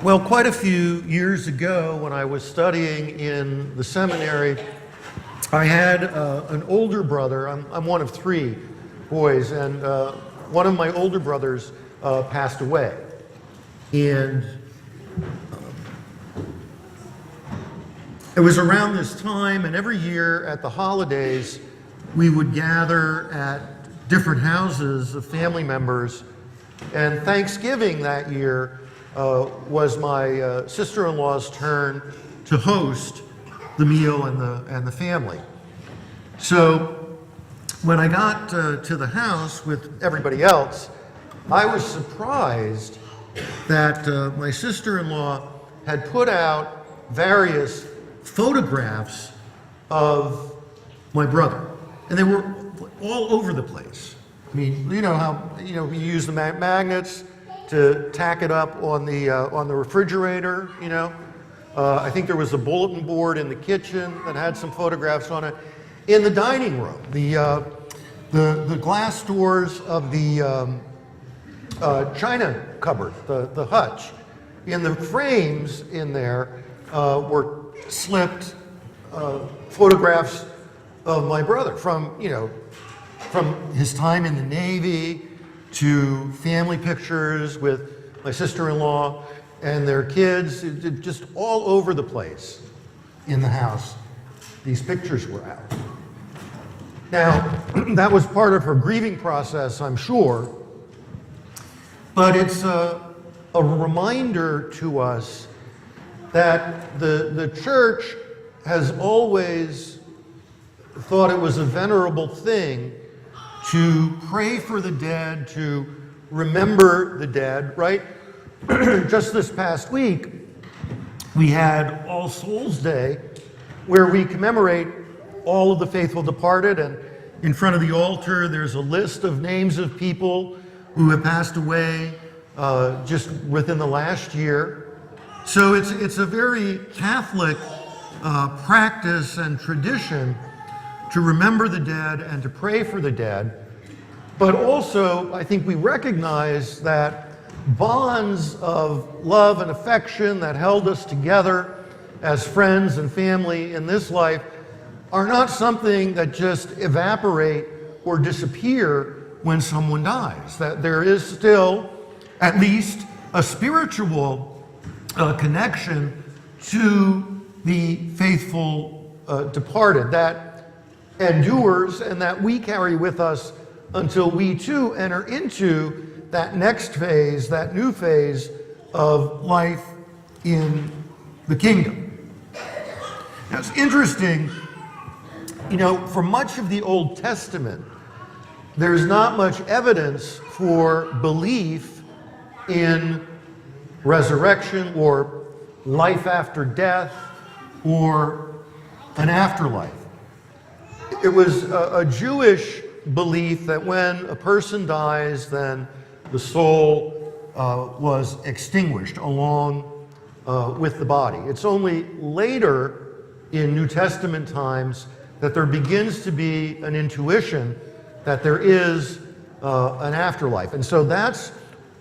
Well, quite a few years ago when I was studying in the seminary, I had an older brother. I'm one of three boys, and one of my older brothers passed away. And it was around this time, and every year at the holidays, we would gather at different houses of family members. And Thanksgiving that year was my sister-in-law's turn to host the meal and the family. So when I got to the house with everybody else, I was surprised that my sister-in-law had put out various photographs of my brother, and they were all over the place. I mean, you know how you use the magnets to tack it up on the refrigerator. I think there was a bulletin board in the kitchen that had some photographs on it. In the dining room, the glass doors of the china cupboard, the hutch, in the frames in there were slipped photographs of my brother from his time in the Navy to family pictures with my sister-in-law and their kids, just all over the place in the house. These pictures were out. Now, that was part of her grieving process, I'm sure, but it's a reminder to us that the church has always thought it was a venerable thing to pray for the dead, to remember the dead, right? Just this past week, we had All Souls Day, where we commemorate all of the faithful departed, and in front of the altar, there's a list of names of people who have passed away just within the last year. So it's a very Catholic practice and tradition to remember the dead and to pray for the dead. But also, I think we recognize that bonds of love and affection that held us together as friends and family in this life are not something that just evaporate or disappear when someone dies. That there is still at least a spiritual connection to the faithful departed that endures and that we carry with us until we too enter into that next phase, that new phase of life in the kingdom. Now it's interesting, for much of the Old Testament, there's not much evidence for belief in resurrection or life after death or an afterlife. It was a Jewish belief that when a person dies, then the soul was extinguished along with the body. It's only later in New Testament times that there begins to be an intuition that there is an afterlife. And so that's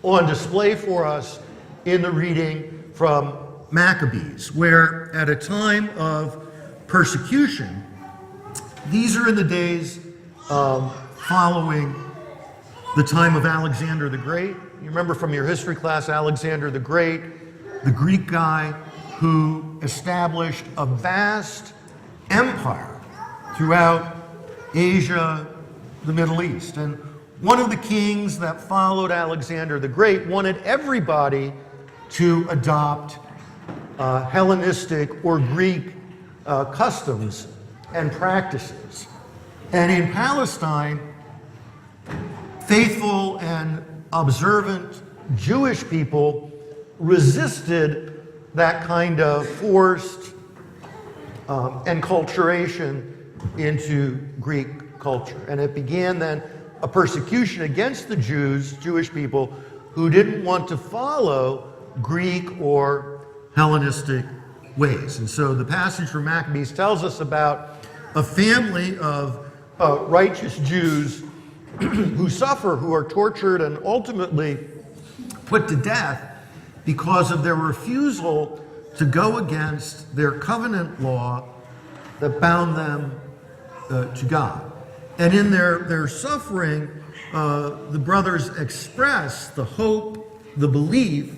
on display for us in the reading from Maccabees, where at a time of persecution, these are in the days following the time of Alexander the Great. You remember from your history class, Alexander the Great, the Greek guy who established a vast empire throughout Asia, the Middle East. And one of the kings that followed Alexander the Great wanted everybody to adopt Hellenistic or Greek customs and practices. And in Palestine, faithful and observant Jewish people resisted that kind of forced enculturation into Greek culture. And it began then a persecution against the Jewish people who didn't want to follow Greek or Hellenistic ways. And so the passage from Maccabees tells us about a family of righteous Jews who suffer, who are tortured and ultimately put to death. because of their refusal to go against their covenant law that bound them to God. And in their suffering, the brothers express the hope, the belief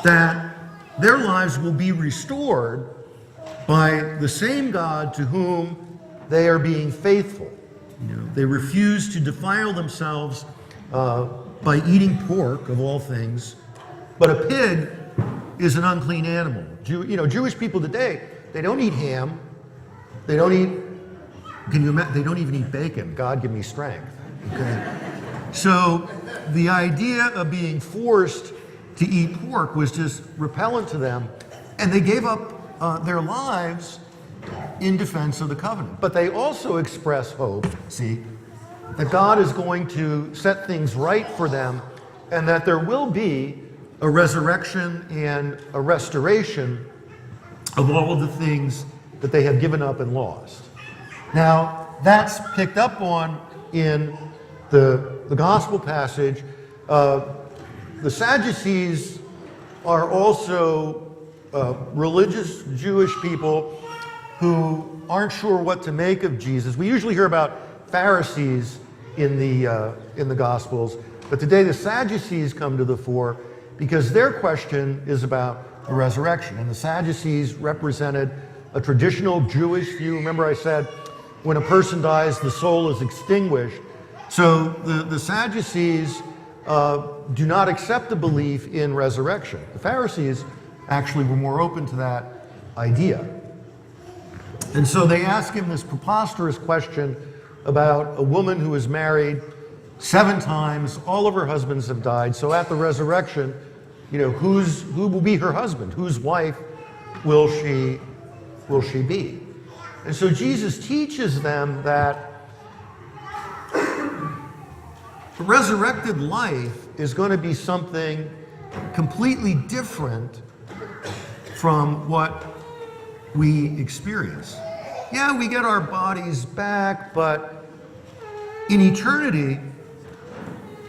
that their lives will be restored by the same God to whom they are being faithful. They refuse to defile themselves by eating pork, of all things, but a pig is an unclean animal. Jewish people today, they don't eat ham. They don't eat, they don't even eat bacon. God give me strength. Okay? So the idea of being forced to eat pork was just repellent to them, and they gave up their lives in defense of the covenant. But they also express hope, that God is going to set things right for them, and that there will be a resurrection and a restoration of all of the things that they have given up and lost. Now, that's picked up on in the gospel passage. The Sadducees are also religious Jewish people who aren't sure what to make of Jesus. We usually hear about Pharisees in the Gospels, but today the Sadducees come to the fore because their question is about the resurrection. And the Sadducees represented a traditional Jewish view. Remember I said when a person dies, the soul is extinguished. So the Sadducees do not accept the belief in resurrection. The Pharisees actually were more open to that idea. And so they ask him this preposterous question about a woman who was married 7 times, all of her husbands have died. So at the resurrection, who will be her husband? Whose wife will she be? And so Jesus teaches them that the resurrected life is going to be something completely different from what we experience. Yeah, we get our bodies back, but in eternity,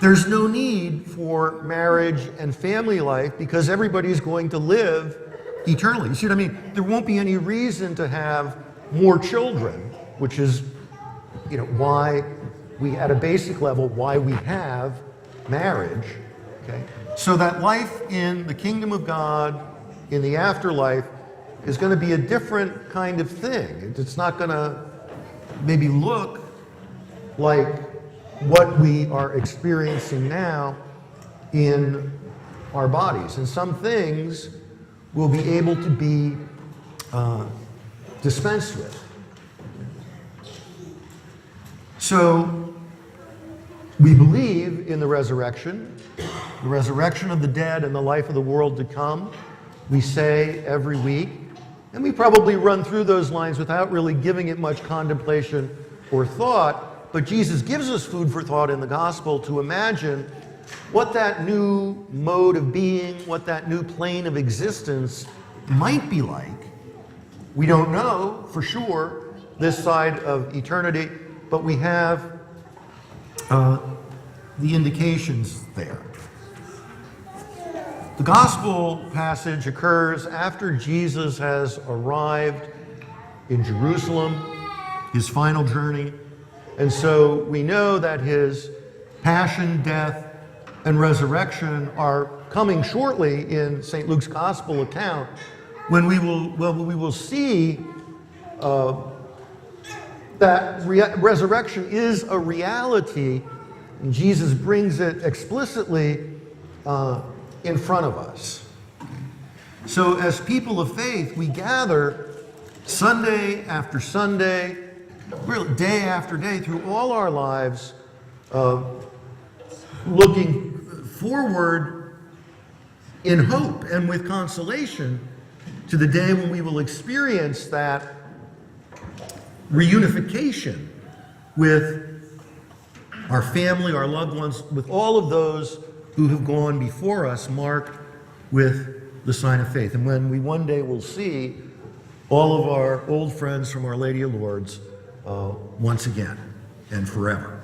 there's no need for marriage and family life because everybody's going to live eternally. You see what I mean? There won't be any reason to have more children, which is, why we, at a basic level, why we have marriage. Okay? So that life in the kingdom of God, in the afterlife, is going to be a different kind of thing. It's not going to maybe look like what we are experiencing now in our bodies. And some things will be able to be dispensed with. So we believe in the resurrection of the dead and the life of the world to come. We say every week, and we probably run through those lines without really giving it much contemplation or thought, but Jesus gives us food for thought in the gospel to imagine what that new mode of being, what that new plane of existence might be like. We don't know for sure this side of eternity, but we have the indications there. The gospel passage occurs after Jesus has arrived in Jerusalem, his final journey. And so we know that his passion, death, and resurrection are coming shortly in St. Luke's gospel account, when we will see that resurrection is a reality, and Jesus brings it explicitly in front of us. So as people of faith, we gather Sunday after Sunday, really day after day, through all our lives, looking forward in hope and with consolation to the day when we will experience that reunification with our family, our loved ones, with all of those who have gone before us, marked with the sign of faith. And when we one day will see all of our old friends from Our Lady of Lourdes once again and forever.